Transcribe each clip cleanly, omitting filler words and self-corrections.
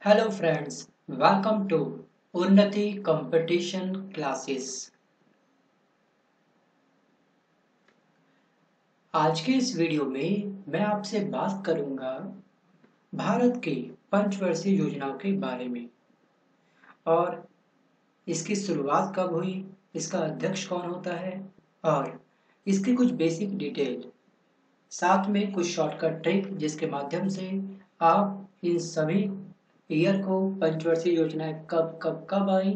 Hello friends, welcome to उन्नति competition classes. आज के इस वीडियो में मैं आपसे बात करूंगा भारत की पंचवर्षीय योजनाओं के बारे में और इसकी शुरुआत कब हुई, इसका अध्यक्ष कौन होता है और इसकी कुछ बेसिक डिटेल, साथ में कुछ शॉर्टकट ट्रिक जिसके माध्यम से आप इन सभी ईयर को पंचवर्षीय योजनाएं कब कब कब आई,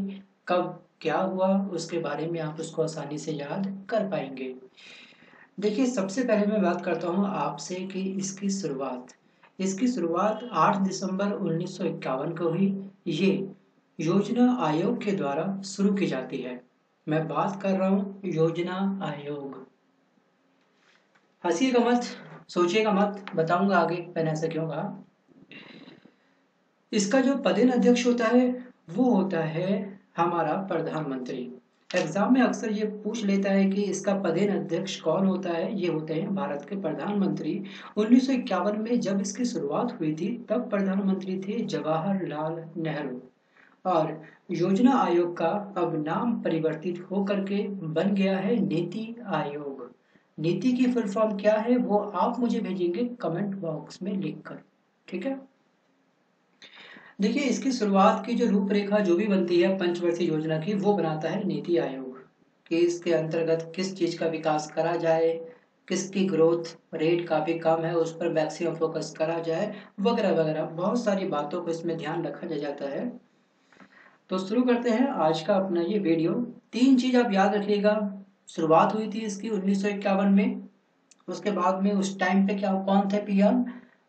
कब क्या हुआ, उसके बारे में आप उसको आसानी से याद कर पाएंगे। देखिए, सबसे पहले मैं बात करता हूँ आपसे कि इसकी शुरुआत 8 दिसंबर 1951 को हुई। ये योजना आयोग के द्वारा शुरू की जाती है। मैं बात कर रहा हूँ योजना आयोग। हंसिएगा मत, सोचिएगा मत, बताऊंगा आगे मैंने ऐसा क्यों कहा। इसका जो पदेन अध्यक्ष होता है वो होता है हमारा प्रधानमंत्री। एग्जाम में अक्सर ये पूछ लेता है कि इसका पदेन अध्यक्ष कौन होता है। ये होते हैं भारत के प्रधानमंत्री। 1951 में जब इसकी शुरुआत हुई थी तब प्रधानमंत्री थे जवाहरलाल नेहरू और योजना आयोग का अब नाम परिवर्तित होकर के बन गया है नीति आयोग। नीति की फुल फॉर्म क्या है वो आप मुझे भेजेंगे कमेंट बॉक्स में लिखकर, ठीक है। देखिए, इसकी शुरुआत की जो रूपरेखा जो भी बनती है पंचवर्षीय योजना की वो बनाता है नीति आयोग कि इसके अंतर्गत किस चीज का विकास करा जाए, किसकी ग्रोथ रेट काफी कम है उस पर मैक्सिमम फोकस करा जाए, वगैरह वगैरह बहुत सारी बातों को इसमें ध्यान रखा जाता है। तो शुरू करते हैं आज का अपना ये वीडियो। तीन चीज आप याद रखिएगा। शुरुआत हुई थी इसकी 1951 में। उसके बाद में उस टाइम पे क्या कौन थे पीएम?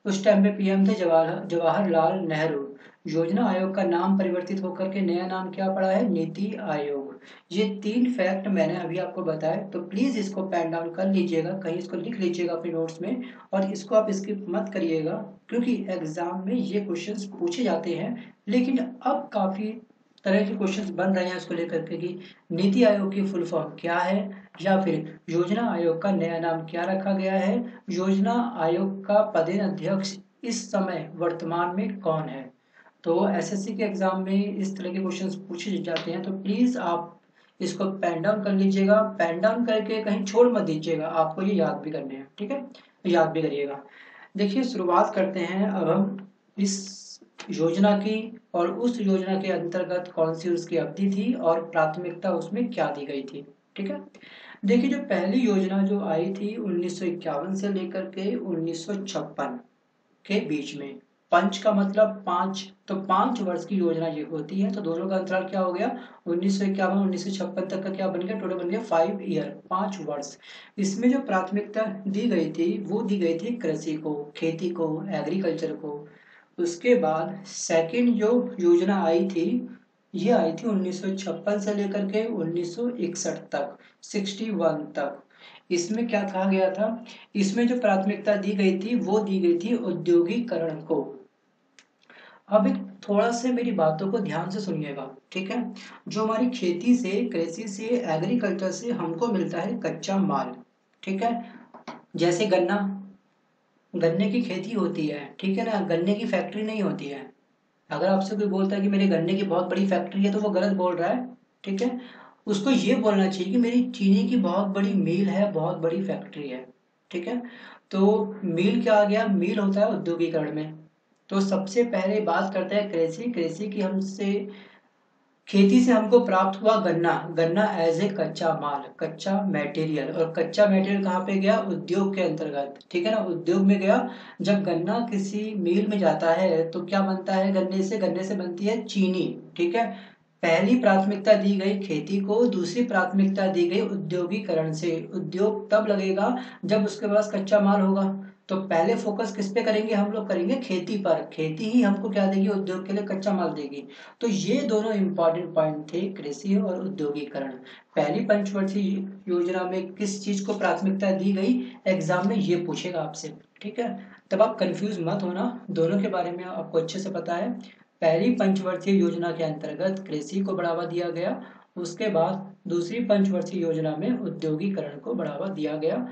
उस टाइम पे पीएम थे जवाहरलाल नेहरू। योजना आयोग का नाम परिवर्तित होकर के नया नाम क्या पड़ा है? नीति आयोग। ये तीन फैक्ट मैंने अभी आपको बताया, तो प्लीज इसको पेन डाउन कर लीजिएगा, कहीं इसको लिख लीजिएगा अपने नोट्स में और इसको आप स्किप मत करिएगा क्योंकि एग्जाम में ये क्वेश्चंस पूछे जाते हैं। लेकिन अब काफी तरह के क्वेश्चंस बन रहे हैं उसको लेकर के कि नीति आयोग की फुल फॉर्म क्या है या फिर योजना आयोग का नया नाम क्या रखा गया है, योजना आयोग का पदेन अध्यक्ष इस समय वर्तमान में कौन है। तो एसएससी के एग्जाम में इस तरह के क्वेश्चंस पूछे जाते हैं, तो प्लीज आप इसको पेन डाउन कर लीजिएगा। पेन डाउन करके कहीं छोड़ मत दीजिएगा, आपको ये याद भी करने हैं, ठीक है, याद भी करिएगा। देखिए, शुरुआत करते हैं अब हम इस योजना की और उस योजना के अंतर्गत कौन सी उसकी अवधि थी और प्राथमिकता उसमें क्या दी गई थी, ठीक है। देखिए, जो पहली योजना जो आई थी 1951 से लेकर के 1956 के बीच में, पंच का मतलब पांच, तो 5 वर्ष की योजना ये होती है। तो दोनों का अंतराल क्या हो गया? 1951 1956 तक का क्या बन गया? टोटल बन गया 5 ईयर, 5 वर्ष। इसमें जो प्राथमिकता दी गई थी वो दी गई थी कृषि को, खेती को, एग्रीकल्चर को। उसके बाद सेकंड जो योजना आई थी ये आई थी 1956 से लेकर के 1961 तक, 61 तक। इसमें क्या कहा गया था? इसमें जो प्राथमिकता दी गई थी वो दी गई थी औद्योगिकरण को। अब एक थोड़ा से मेरी बातों को ध्यान से सुनिएगा, ठीक है। जो हमारी खेती से, कृषि से, एग्रीकल्चर से हमको मिलता है कच्चा माल, ठीक है। जैसे गन्ना, गन्ने की खेती होती है, ठीक है ना, गन्ने की फैक्ट्री नहीं होती है। अगर आपसे कोई बोलता है कि मेरे गन्ने की बहुत बड़ी फैक्ट्री है तो वो गलत बोल रहा है, ठीक है। उसको ये बोलना चाहिए कि मेरी चीनी की बहुत बड़ी मिल है, बहुत बड़ी फैक्ट्री है, ठीक है। तो मिल क्या आ गया? मिल होता है औद्योगिकरण में। तो सबसे पहले बात करते हैं कृषि। कृषि की हमसे, खेती से हमको प्राप्त हुआ गन्ना। गन्ना एज ए कच्चा माल, कच्चा मटेरियल। और कच्चा मटेरियल कहाँ पे गया? उद्योग के अंतर्गत, ठीक है ना, उद्योग में गया। जब गन्ना किसी मिल में जाता है तो क्या बनता है गन्ने से? गन्ने से बनती है चीनी, ठीक है। पहली प्राथमिकता दी गई खेती को, दूसरी प्राथमिकता दी गई उद्योगीकरण से। उद्योग तब लगेगा जब उसके पास कच्चा माल होगा। तो पहले फोकस किस पे करेंगे? हम लोग करेंगे खेती पर। खेती ही हमको क्या देगी? उद्योग के लिए कच्चा माल देगी। तो ये दोनों इंपॉर्टेंट पॉइंट थे, कृषि और उद्योगीकरण। पहली पंचवर्षीय योजना में किस चीज को प्राथमिकता दी गई? एग्जाम में ये पूछेगा आपसे, ठीक है। तब आप कंफ्यूज मत होना, दोनों के बारे में आपको अच्छे से पता है। पहली पंचवर्षीय योजना के अंतर्गत कृषि को बढ़ावा दिया गया। उसके बाद दूसरी पंचवर्षीय योजना में उद्योगीकरण को बढ़ावा दिया गया।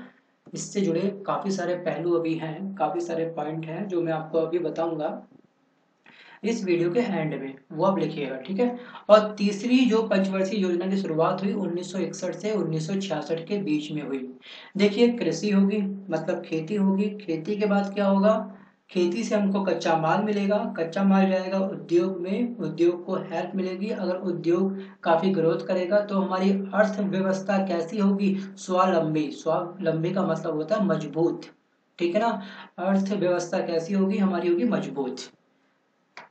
इससे जुड़े काफी सारे पहलू अभी हैं, काफी सारे पॉइंट हैं जो मैं आपको अभी बताऊंगा। इस वीडियो के एंड में, वो आप लिखिएगा, ठीक है। और तीसरी जो पंचवर्षीय योजना की शुरुआत हुई 1961 से 1966 के बीच में हुई। देखिए, कृषि होगी मतलब खेती होगी, खेती के बाद क्या होगा, खेती से हमको कच्चा माल मिलेगा, कच्चा माल जाएगा उद्योग में, उद्योग को हेल्प मिलेगी। अगर उद्योग काफी ग्रोथ करेगा तो हमारी अर्थव्यवस्था कैसी होगी, स्वावलंबी। स्वावलंबी का मतलब होता है मजबूत, ठीक है ना। अर्थव्यवस्था कैसी होगी, हमारी होगी मजबूत।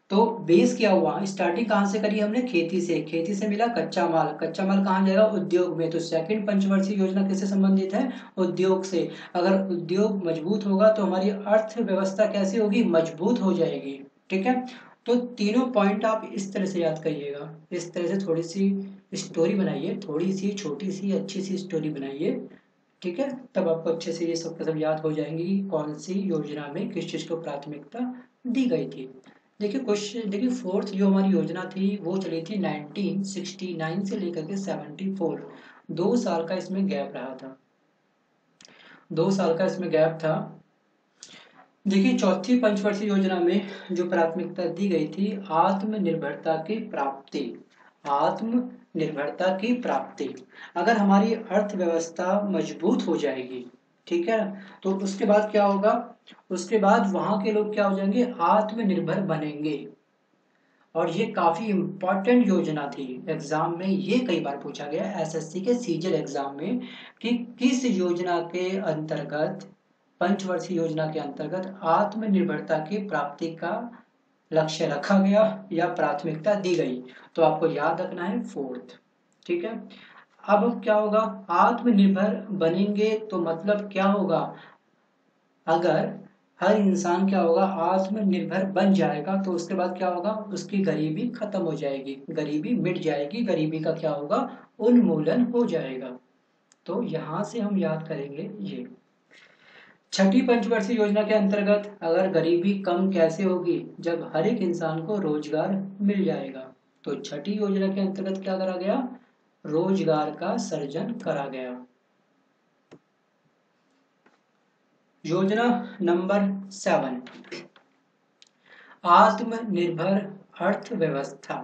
तो बेस क्या हुआ, स्टार्टिंग कहाँ से करी हमने, खेती से, खेती से मिला कच्चा माल, कच्चा माल कहाँ जाएगा, उद्योग में। तो सेकंड पंचवर्षीय योजना किससे संबंधित है, उद्योग से। अगर उद्योग मजबूत होगा तो हमारी अर्थव्यवस्था कैसी होगी, मजबूत हो जाएगी, ठीक है। तो तीनों पॉइंट आप इस तरह से याद करिएगा, इस तरह से थोड़ी सी स्टोरी बनाइए, थोड़ी सी छोटी सी अच्छी सी स्टोरी बनाइए, ठीक है। तब आपको अच्छे से ये सब सब याद हो जाएंगे कि कौन सी योजना में किस चीज को प्राथमिकता दी गई थी। देखिए क्वेश्चन, देखिए फोर्थ जो हमारी योजना थी वो चली थी 1969 से लेकर के 74। 2 साल का इसमें गैप रहा था, 2 साल का इसमें गैप था। देखिए चौथी पंचवर्षीय योजना में जो प्राथमिकता दी गई थी, आत्मनिर्भरता की प्राप्ति, आत्मनिर्भरता की प्राप्ति। अगर हमारी अर्थव्यवस्था मजबूत हो जाएगी, ठीक है, तो उसके बाद क्या होगा, उसके बाद वहां के लोग क्या हो जाएंगे, आत्मनिर्भर बनेंगे। और ये काफी इम्पोर्टेंट योजना थी, एग्जाम में ये कई बार पूछा गया एसएससी के सीजल एग्जाम में कि किस योजना के अंतर्गत, पंचवर्षीय योजना के अंतर्गत आत्मनिर्भरता की प्राप्ति का लक्ष्य रखा गया या प्राथमिकता दी गई। तो आपको याद रखना है फोर्थ, ठीक है। अब क्या होगा, आत्मनिर्भर बनेंगे तो मतलब क्या होगा, अगर हर इंसान क्या होगा, आत्मनिर्भर बन जाएगा तो उसके बाद क्या होगा, उसकी गरीबी खत्म हो जाएगी, गरीबी मिट जाएगी, गरीबी का क्या होगा, उन्मूलन हो जाएगा। तो यहां से हम याद करेंगे ये। छठी पंचवर्षीय योजना के अंतर्गत अगर गरीबी कम कैसे होगी, जब हर एक इंसान को रोजगार मिल जाएगा। तो छठी योजना के अंतर्गत क्या करा गया, रोजगार का सृजन करा गया। योजना नंबर 7, आत्मनिर्भर अर्थव्यवस्था।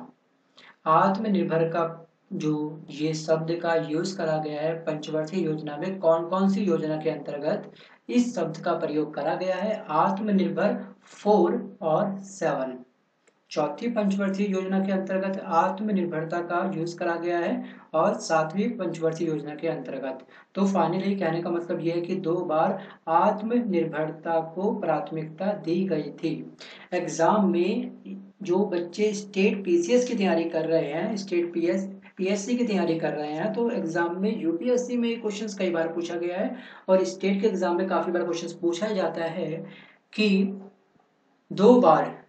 आत्मनिर्भर का जो ये शब्द का यूज करा गया है पंचवर्षीय योजना में, कौन कौन सी योजना के अंतर्गत इस शब्द का प्रयोग करा गया है, आत्मनिर्भर 4 और 7। चौथी पंचवर्षीय योजना के अंतर्गत आत्मनिर्भरता का यूज करा गया है और 7वीं पंचवर्षीय योजना के अंतर्गत। तो फाइनली कहने का मतलब यह है कि 2 बार आत्मनिर्भरता को प्राथमिकता दी गई थी। एग्जाम में जो बच्चे स्टेट पीसीएस की तैयारी कर रहे हैं, स्टेट पीएससी की तैयारी कर रहे हैं, तो एग्जाम में यूपीएससी में क्वेश्चंस कई बार पूछा गया है और स्टेट के एग्जाम में काफी बार क्वेश्चंस पूछा जाता है कि 2 बार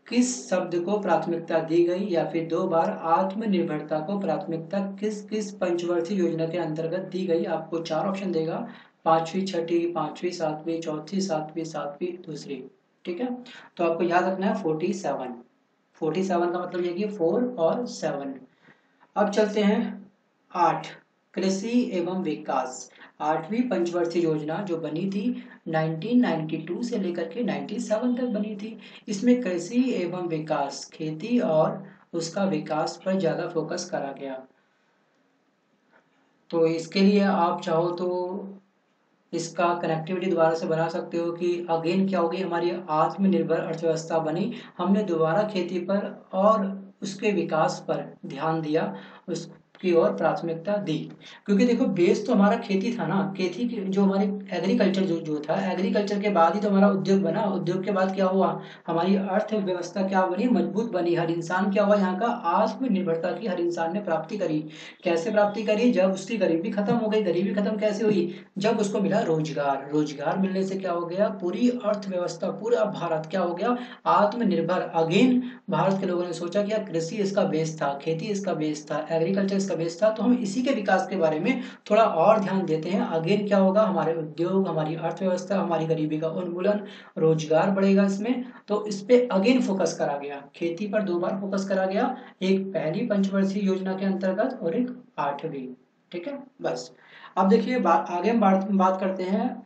किस शब्द को प्राथमिकता दी गई, या फिर 2 बार आत्मनिर्भरता को प्राथमिकता किस किस पंचवर्षीय योजना के अंतर्गत दी गई। आपको 4 ऑप्शन देगा, 5वीं, छठी, 5वीं, 7वीं, चौथी, 7वीं, 7वीं, दूसरी, ठीक है। तो आपको याद रखना है 47, 47 का मतलब ये कि 4 और 7। अब चलते हैं 8, कृषि एवं विकास। 8वीं पंचवर्षीय योजना जो बनी थी 1992 से लेकर के 97 तक बनी थी। इसमें कृषि एवं विकास, खेती और उसका विकास पर ज्यादा फोकस करा गया। तो इसके लिए आप चाहो तो इसका कनेक्टिविटी दोबारा से बना सकते हो कि अगेन क्या होगी, हमारी आत्मनिर्भर अर्थव्यवस्था बनी, हमने दोबारा खेती पर और उसके विकास पर ध्यान दिया, उसकी ओर प्राथमिकता दी। क्योंकि देखो बेस तो हमारा खेती था ना, खेती जो हमारी एग्रीकल्चर जो था, एग्रीकल्चर के बाद ही तो हमारा उद्योग बना, उद्योग के बाद क्या हुआ, हमारी अर्थव्यवस्था क्या बनी, मजबूत बनी। हर इंसान क्या हुआ, यहाँ का आत्मनिर्भरता की हर इंसान ने प्राप्ति करी। कैसे प्राप्ति करी, जब उसकी गरीबी खत्म हो गई। गरीबी खत्म कैसे हुई, जब उसको मिला रोजगार। रोजगार मिलने से क्या हो गया, पूरी अर्थव्यवस्था, पूरा भारत क्या हो गया, आत्मनिर्भर। अगेन भारत के लोगों ने सोचा कि कृषि इसका बेस था, खेती इसका बेस था, एग्रीकल्चर इसका बेस था, तो हम इसी के विकास के बारे में थोड़ा और ध्यान देते हैं। अगेन क्या होगा, हमारे उद्योग, हमारी अर्थव्यवस्था, हमारी गरीबी का उन्मूलन, रोजगार बढ़ेगा इसमें। तो इस पे अगेन फोकस करा गया, खेती पर 2 बार फोकस करा गया, एक पहली पंचवर्षीय योजना के अंतर्गत और एक 8वीं, ठीक है। बस अब देखिए आगे हम बात करते हैं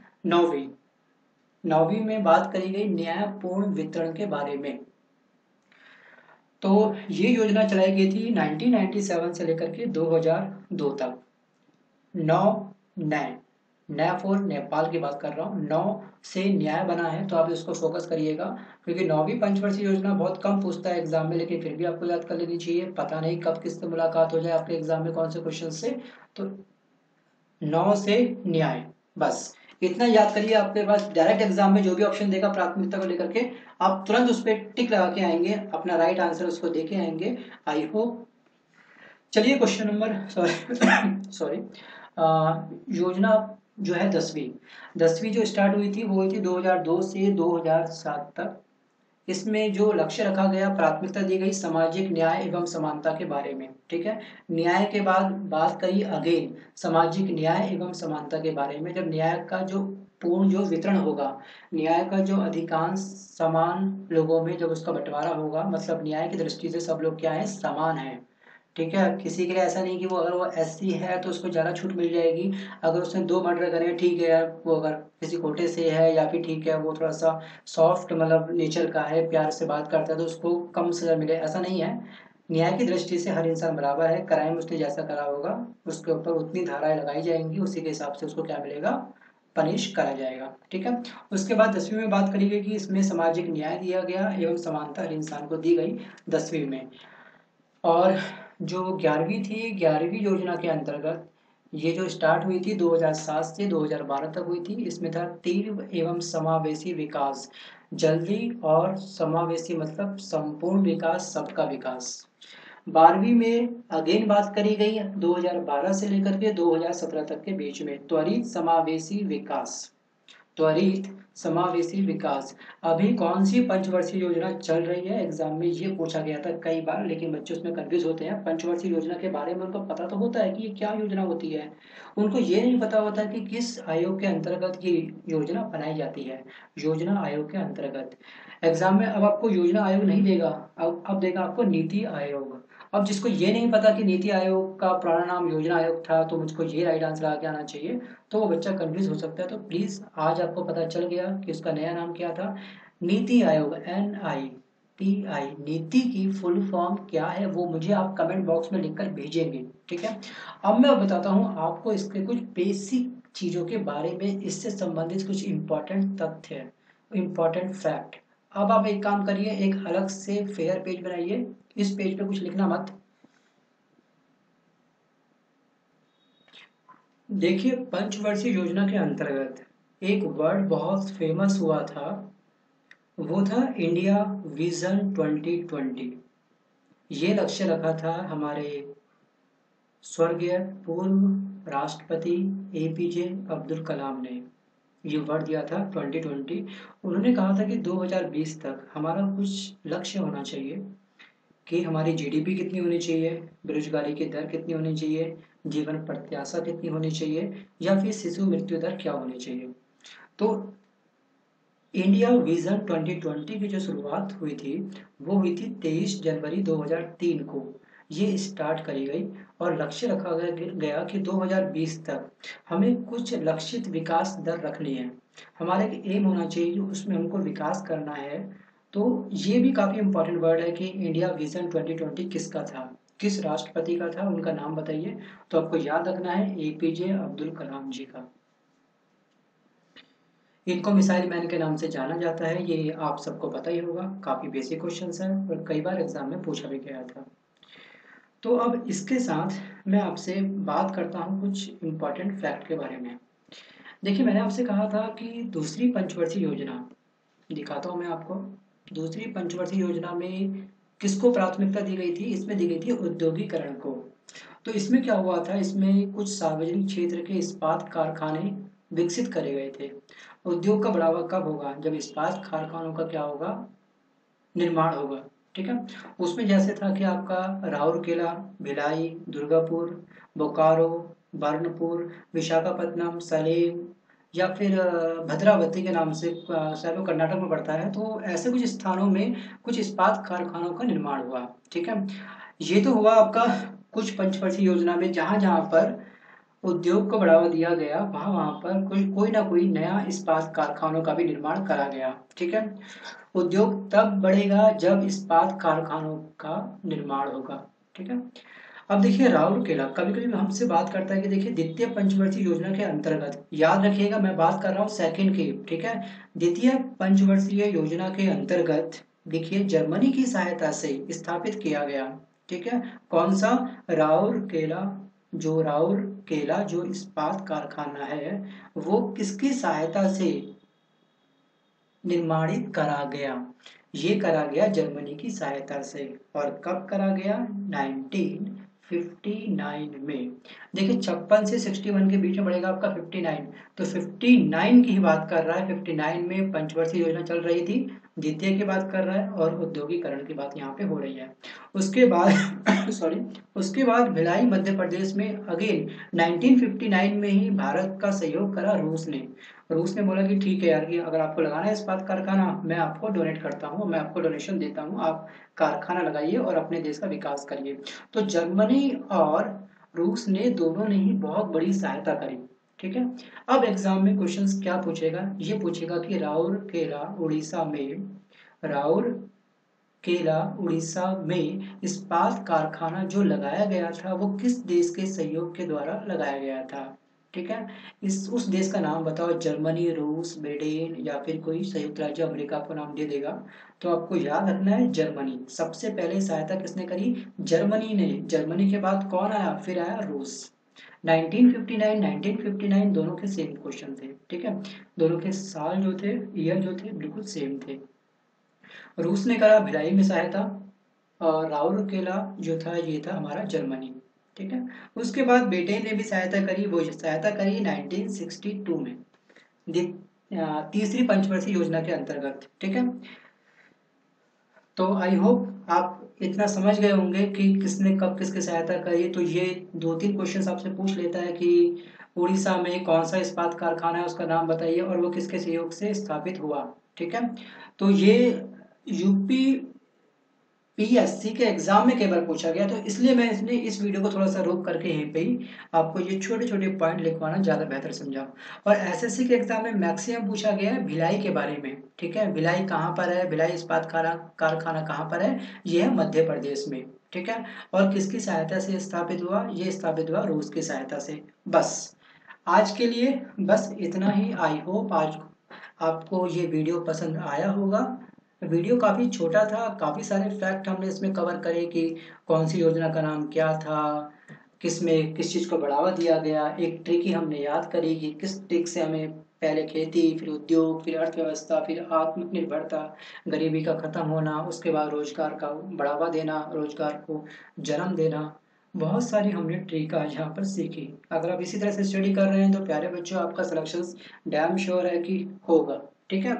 9वीं में बात करी गई न्यायपूर्ण वितरण के बारे में। तो ये योजना चलाई गई थी 1997 से लेकर के 2002 तक। 9 नया फॉर नेपाल की बात कर रहा हूँ, 9 से न्याय बना है, तो आप इसको फोकस करिएगा, क्योंकि 9वीं पंचवर्षीय योजना बहुत कम पूछता है एग्जाम में, लेकिन फिर भी आपको याद कर लेनी चाहिए। पता नहीं कब किससे मुलाकात हो जाए आपके एग्जाम में कौन से क्वेश्चन से, तो 9 से न्याय, बस इतना याद करिए। आपके पास डायरेक्ट एग्जाम में जो भी ऑप्शन देगा प्राथमिकता को लेकर के, आप तुरंत उस पर टिक लगा के आएंगे, अपना राइट आंसर उसको देके आएंगे। I hope. चलिए क्वेश्चन नंबर सॉरी योजना जो है 10वीं जो स्टार्ट हुई थी वो हुई थी 2002 से 2007 तक। इसमें जो लक्ष्य रखा गया, प्राथमिकता दी गई सामाजिक न्याय एवं समानता के बारे में। ठीक है, न्याय के बाद बात करी अगेन सामाजिक न्याय एवं समानता के बारे में। जब न्याय का जो पूर्ण जो वितरण होगा, न्याय का जो अधिकांश समान लोगों में जब उसका बंटवारा होगा, मतलब न्याय की दृष्टि से सब लोग क्या है, समान है। ठीक है, किसी के लिए ऐसा नहीं कि वो अगर वो एससी है तो उसको ज़्यादा छूट मिल जाएगी, अगर उसने 2 मर्डर करे, ठीक है यार, वो अगर किसी कोटे से है या फिर ठीक है वो थोड़ा सा सॉफ्ट मतलब नेचर का है, प्यार से बात करता है, तो उसको कम सजा मिले, ऐसा नहीं है। न्याय की दृष्टि से हर इंसान बराबर है। क्राइम उसने जैसा करा होगा उसके ऊपर उतनी धाराएं लगाई जाएंगी, उसी के हिसाब से उसको क्या मिलेगा, पनिश करा जाएगा। ठीक है, उसके बाद 10वीं में बात करी गई कि इसमें सामाजिक न्याय दिया गया एवं समानता हर इंसान को दी गई 10वीं में। और जो 11वीं थी, 11वीं योजना के अंतर्गत ये जो स्टार्ट हुई थी 2007 से 2012 तक हुई थी, इसमें था तीव्र एवं समावेशी विकास। जल्दी और समावेशी मतलब संपूर्ण विकास, सबका विकास। 12वीं में अगेन बात करी गई 2012 से लेकर के 2017 तक के बीच में, त्वरित समावेशी विकास। त्वरित समावेशी विकास अभी कौन सी पंचवर्षीय योजना चल रही है, एग्जाम में ये पूछा गया था कई बार, लेकिन बच्चे उसमें कंफ्यूज होते हैं। पंचवर्षीय योजना के बारे में उनको पता तो होता है कि ये क्या योजना होती है, उनको ये नहीं पता होता कि किस आयोग के अंतर्गत ये योजना बनाई जाती है। योजना आयोग के अंतर्गत एग्जाम में अब आपको योजना आयोग नहीं देगा, अब देगा आपको नीति आयोग। अब जिसको ये नहीं पता कि नीति आयोग का पुराना नाम योजना आयोग था, तो मुझको ये राइट आंसर आगे आना चाहिए, तो वो बच्चा कंफ्यूज हो सकता है। तो प्लीज आज आपको पता चल गया कि उसका नया नाम क्या था, नीति आयोग, NITI। नीति की फुल फॉर्म क्या है वो मुझे आप कमेंट बॉक्स में लिखकर भेजेंगे। ठीक है, अब मैं बताता हूँ आपको इसके कुछ बेसिक चीजों के बारे में, इससे संबंधित कुछ इंपॉर्टेंट तथ्य, इंपॉर्टेंट फैक्ट। अब आप एक काम करिए, एक अलग से फेयर पेज बनाइए, इस पेज पे कुछ लिखना मत। देखिए, पंचवर्षीय योजना के अंतर्गत एक वर्ड बहुत फेमस हुआ था, वो था इंडिया विजन 2020। ये लक्ष्य रखा था हमारे स्वर्गीय पूर्व राष्ट्रपति APJ अब्दुल कलाम ने। ये वर्ड दिया था 2020। उन्होंने कहा था कि 2020 तक हमारा कुछ लक्ष्य होना चाहिए कि हमारी GDP कितनी होनी चाहिए, बेरोजगारी की दर कितनी होनी चाहिए, जीवन प्रत्याशा कितनी होनी चाहिए, या फिर शिशु मृत्यु दर क्या होनी चाहिए। तो इंडिया विजन 2020 की जो शुरुआत हुई थी वो हुई थी 23 जनवरी 2003 को, ये स्टार्ट करी गई और लक्ष्य रखा गया कि 2020 तक हमें कुछ लक्षित विकास दर रखनी है, हमारा एक एम होना चाहिए जो उसमें हमको विकास करना है। तो ये भी काफी इंपॉर्टेंट वर्ड है कि इंडिया विजन 2020 किसका था, किस राष्ट्रपति का था, उनका नाम बताइए। तो आपको याद रखना है APJ अब्दुल कलाम जी का। इनको मिसाइल मैन के नाम से जाना जाता है, ये आप सबको पता ही होगा, काफी बेसिक क्वेश्चंस है और कई बार एग्जाम में पूछा भी गया था। तो अब इसके साथ मैं आपसे बात करता हूँ कुछ इम्पोर्टेंट फैक्ट के बारे में। देखिए, मैंने आपसे कहा था कि दूसरी पंचवर्षीय योजना, दिखाता हूँ मैं आपको, दूसरी पंचवर्षीय योजना में किसको प्राथमिकता दी गई थी, इसमें दी गई थी औद्योगिकरण को। तो इसमें क्या हुआ था, इसमें कुछ सार्वजनिक क्षेत्र के इस्पात कारखाने विकसित करे गए थे। उद्योग का बढ़ावा कब होगा, जब इस्पात कारखानों का क्या होगा, निर्माण होगा। ठीक है, उसमें जैसे था कि आपका राउरकेला, भिलाई, दुर्गापुर, बोकारो, बर्नपुर, विशाखापट्टनम, सलेम, या फिर भद्रावती के नाम से शायद वो कर्नाटक में पड़ता है। तो ऐसे कुछ स्थानों में कुछ इस्पात कारखानों का निर्माण हुआ। ठीक है, ये तो हुआ आपका कुछ पंचवर्षीय योजना में जहां जहां पर उद्योग को बढ़ावा दिया गया, वहां पर कोई ना कोई नया इस्पात कारखानों का भी निर्माण करा गया। ठीक है, उद्योग तब बढ़ेगा जब इस्पात कारखानों का निर्माण होगा। ठीक है, अब देखिए राउरकेला कभी कभी हमसे बात करता है कि देखिए द्वितीय पंचवर्षीय योजना के अंतर्गत, याद रखिएगा मैं बात कर रहा हूँ सेकंड की। ठीक है, द्वितीय पंचवर्षीय योजना के अंतर्गत देखिए जर्मनी की सहायता से स्थापित किया गया। ठीक है, कौन सा? राउरकेला जो इस्पात कारखाना है वो किसकी सहायता से निर्माणित करा गया? ये करा गया जर्मनी की सहायता से। और कब करा गया? 1959 में। देखिए 56 से 61 के बीच में पड़ेगा आपका 59, तो 59 की ही बात कर रहा है। 59 में पंचवर्षीय योजना चल रही थी, द्वितीय की बात कर रहा है और औद्योगिकरण की बात यहाँ पे हो रही है। उसके बाद सॉरी, उसके बाद भिलाई मध्य प्रदेश में अगेन 1959 में ही भारत का सहयोग करा रूस ने। रूस ने बोला कि ठीक है यार, कि अगर आपको लगाना है इस्पात कारखाना, मैं आपको डोनेट करता हूँ, मैं आपको डोनेशन देता हूँ, आप कारखाना लगाइए और अपने देश का विकास करिए। तो जर्मनी और रूस ने दोनों ने ही बहुत बड़ी सहायता करी। ठीक है, अब एग्जाम में क्वेश्चंस क्या पूछेगा? ये पूछेगा कि राउरकेला उड़ीसा में इस्पात कारखाना जो लगाया गया था वो किस देश के सहयोग के द्वारा लगाया गया था? ठीक है, उस देश का नाम बताओ। जर्मनी, रूस, ब्रिटेन या फिर कोई संयुक्त राज्य अमेरिका आपको नाम दे देगा। तो आपको याद रखना है जर्मनी। सबसे पहले सहायता किसने करी? जर्मनी ने। जर्मनी के बाद कौन आया? फिर आया रूस। 1959 दोनों के सेम क्वेश्चन थे। ठीक है, दोनों के साल जो थे, ईयर जो थे, बिल्कुल सेम थे। रूस ने करा भिलाई में सहायता, और राउरकेला जो था ये था हमारा जर्मनी। ठीक है, उसके बाद ब्रिटेन ने भी सहायता करी, वो सहायता करी 1962 में तीसरी पंचवर्षीय योजना के अंतर्गत। ठीक है, तो आई होप आप इतना समझ गए होंगे कि किसने कब किसकी सहायता करी। तो ये 2-3 क्वेश्चन आपसे पूछ लेता है कि उड़ीसा में कौन सा इस्पात कारखाना है, उसका नाम बताइए और वो किसके सहयोग से स्थापित हुआ। ठीक है, तो ये यूपी पीएससी के एग्जाम में कई बार पूछा गया, तो इसलिए मैं इस वीडियो को थोड़ा सा रोक करके यहीं पे ही आपको ये छोटे छोटे पॉइंट लिखवाना ज़्यादा बेहतर समझा। और एसएससी के एग्जाम में मैक्सिमम पूछा गया है भिलाई के बारे में। ठीक है, भिलाई कहाँ पर है, भिलाई इस्पात कारखाना कहाँ पर है? ये है मध्य प्रदेश में। ठीक है, और किसकी सहायता से स्थापित हुआ? ये स्थापित हुआ रूस की सहायता से। बस आज के लिए बस इतना ही। आई होप आज आपको ये वीडियो पसंद आया होगा। वीडियो काफ़ी छोटा था, काफ़ी सारे फैक्ट हमने इसमें कवर करे कि कौन सी योजना का नाम क्या था, किसमें किस चीज़ को बढ़ावा दिया गया। एक ट्रिक ही हमने याद करी कि किस ट्रिक से हमें पहले खेती, फिर उद्योग, फिर अर्थव्यवस्था, फिर आत्मनिर्भरता, गरीबी का खत्म होना, उसके बाद रोजगार का बढ़ावा देना, रोजगार को जन्म देना। बहुत सारी हमने ट्रिक आज यहाँ पर सीखी। अगर आप इसी तरह से स्टडी कर रहे हैं तो प्यारे बच्चों आपका सिलेक्शन डैम श्योर है कि होगा। ठीक है,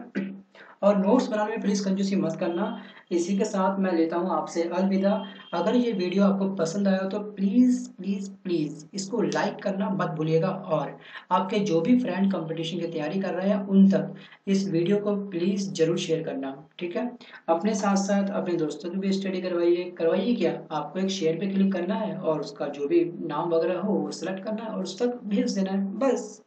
और नोट्स बनाने में प्लीज़ कंजूसी मत करना। इसी के साथ मैं लेता हूँ आपसे अलविदा। अगर ये वीडियो आपको पसंद आया तो प्लीज़ प्लीज़ प्लीज़ इसको लाइक करना मत भूलिएगा, और आपके जो भी फ्रेंड कंपटीशन की तैयारी कर रहे हैं उन तक इस वीडियो को प्लीज़ ज़रूर शेयर करना। ठीक है, अपने साथ साथ अपने दोस्तों की भी स्टडी करवाइए। क्या आपको एक शेयर पे क्लिक करना है और उसका जो भी नाम वगैरह हो वो सिलेक्ट करना है और उस तक भेज देना है, बस।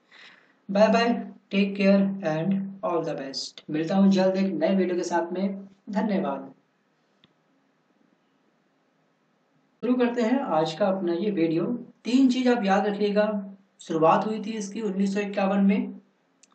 Bye bye, take care and all the best. मिलता हूँ जल्द एक नए वीडियो के साथ में। धन्यवाद। शुरू करते हैं आज का अपना ये वीडियो। 3 चीज आप याद रखिएगा। शुरुआत हुई थी इसकी 1951 में।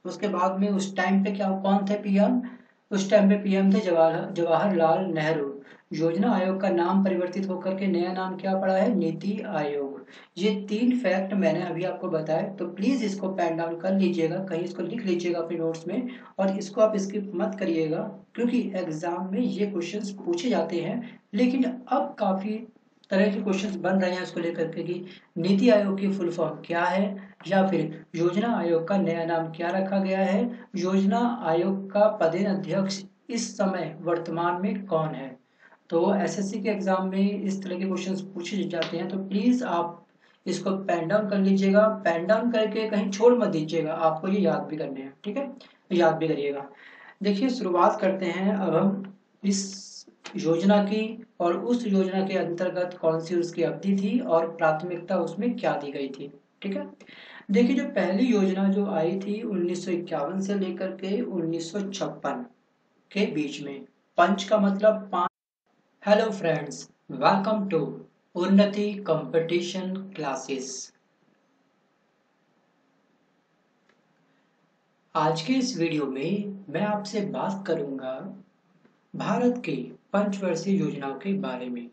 उसके बाद में उस टाइम पे क्या कौन थे पीएम? उस टाइम पे पीएम थे जवाहरलाल नेहरू। योजना आयोग का नाम परिवर्तित होकर के नया नाम क्या पड़ा है? नीति आयोग। ये 3 फैक्ट मैंने अभी आपको बताए, तो प्लीज इसको पेन डाउन कर लीजिएगा, कहीं इसको लिख लीजिएगा अपने नोट्स में, और इसको आप स्किप मत करिएगा, क्योंकि एग्जाम में ये क्वेश्चंस पूछे जाते हैं। लेकिन अब काफी तरह के क्वेश्चंस बन रहे हैं इसको लेकर के कि नीति आयोग की फुल फॉर्म क्या है, या फिर योजना आयोग का नया नाम क्या रखा गया है, योजना आयोग का पदेन अध्यक्ष इस समय वर्तमान में कौन है। तो एसएससी के एग्जाम में इस तरह के क्वेश्चंस पूछे जाते हैं, तो प्लीज आप इसको पेन डाउन कर लीजिएगा। पेन डाउन करके कहीं छोड़ मत दीजिएगा, आपको ये याद भी करने हैं। ठीक है, याद भी करिएगा। देखिए शुरुआत करते हैं अब हम इस योजना की, और उस योजना के अंतर्गत कौन सी उसकी अवधि थी और प्राथमिकता उसमें क्या दी गई थी। ठीक है। देखिए जो पहली योजना जो आई थी 1951 से लेकर के 1956 के बीच में। पंच का मतलब पांच। हेलो फ्रेंड्स, वेलकम टू उन्नति कंपटीशन क्लासेस। आज के इस वीडियो में मैं आपसे बात करूंगा भारत के पंचवर्षीय योजनाओं के बारे में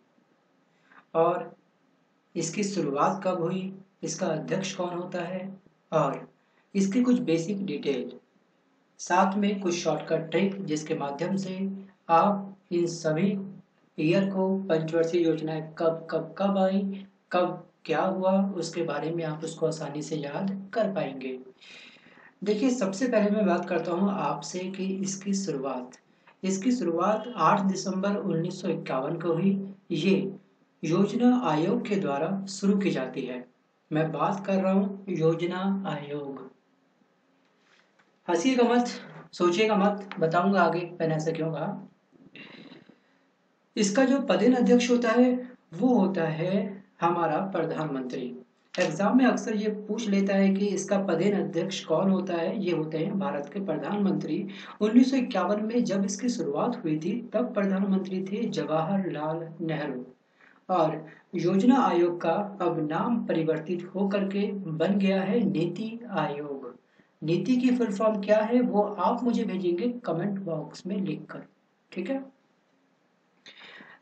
और इसकी शुरुआत कब हुई, इसका अध्यक्ष कौन होता है और इसकी कुछ बेसिक डिटेल, साथ में कुछ शॉर्टकट ट्रिक जिसके माध्यम से आप इन सभी ईयर को पंचवर्षीय योजनाएं कब आई, कब क्या हुआ, उसके बारे में आप उसको आसानी से याद कर पाएंगे। देखिए सबसे पहले मैं बात करता हूँ आपसे कि इसकी शुरुआत 8 दिसंबर 1951 को हुई। ये योजना आयोग के द्वारा शुरू की जाती है। मैं बात कर रहा हूँ योजना आयोग। हंसिएगा मत, सोचिएगा मत, बताऊंगा आगे मैंने ऐसा क्यों कहा। इसका जो पदेन अध्यक्ष होता है वो होता है हमारा प्रधानमंत्री। एग्जाम में अक्सर ये पूछ लेता है कि इसका पदेन अध्यक्ष कौन होता है। ये होते हैं भारत के प्रधानमंत्री। 1951 में जब इसकी शुरुआत हुई थी तब प्रधानमंत्री थे जवाहरलाल नेहरू और योजना आयोग का अब नाम परिवर्तित होकर के बन गया है नीति आयोग। नीति की फुल फॉर्म क्या है वो आप मुझे भेजेंगे कमेंट बॉक्स में लिखकर, ठीक है।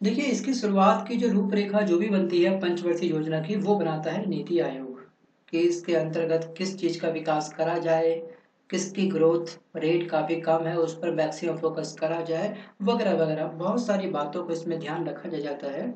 देखिए इसकी शुरुआत की जो रूपरेखा जो भी बनती है पंचवर्षीय योजना की वो बनाता है नीति आयोग कि इसके अंतर्गत किस चीज का विकास करा जाए, किसकी ग्रोथ रेट काफी कम है उस पर मैक्सिमम फोकस करा जाए, वगैरह वगैरह बहुत सारी बातों को इसमें ध्यान रखा जाता है।